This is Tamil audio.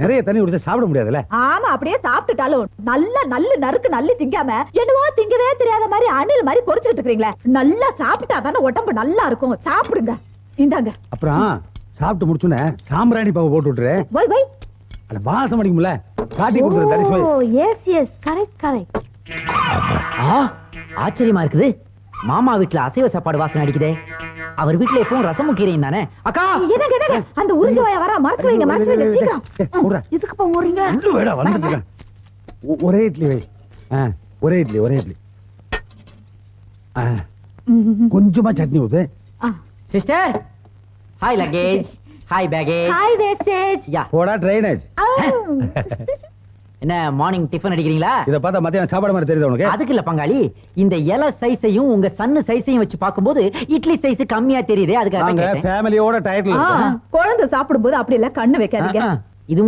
நிறைய தண்ணி குடிச்சா சாப்பிட முடியாதுல்ல. ஆமா, அப்படியே சாப்பிட்டுட்டாலும் நல்ல நறுக்கு நல்லி திங்காம என்னவோ திங்கவே தெரியாத மாதிரி அணில் மாதிரி பொரிச்சுட்டு இருக்கீங்களே. நல்லா சாப்பிட்டா தானே உடம்பு நல்லா இருக்கும். சாப்பிடுங்க. இந்தாங்க. அப்புறம் சாப்பிட்டு முடிச்சுனே சாம்பிராணி பாவை போட்டு விட்டுரு. போய் போய். அத வாசம் அடிக்கும்ல, காட்டி கொடுத்துரு. தரிசி போய். ஓ எஸ் எஸ், கரெக்ட் கரெக்ட். ஆச்சரியமா இருக்குது. மாமா வீட்டுல அசைவ சாப்பாடு வாசனை அடிக்குதே. அவர் வீட்டுல எப்பவும் ரசமும் கீரையும் தானே. அக்கா என்னங்க அந்த உறிஞ்சு வாய வர மறைச்சு வைங்க சீக்கிரம். இதுக்கு போ ஓறீங்க. வேடா வந்துட்டீங்க. ஒரே இட்லி வை. ஒரே இட்லி. கொஞ்சமா சட்னி ஊத்து. Sister, hi luggage, hi package, hi wastage. யா போடா ட்ரைனேஜ். என்ன மார்னிங் டிஃபன் அடிக்கிறீங்களா? இத பார்த்தா மத்தியானம் சாப்பாடு மாதிரி தெரியுது உனக்கு? அதுக்கு இல்ல பங்காளி, இந்த இலை சைஸையும் உங்க சன்னு சைஸையும் வச்சு பாக்கும்போது இட்லி சைஸ் கம்மியா தெரியுதே. அதுக்காக ஃபேமிலியோட டயர்ட்ல குழந்தை சாப்பிடும்போது அப்படி இல்ல கண்ணு வைக்காதீங்க.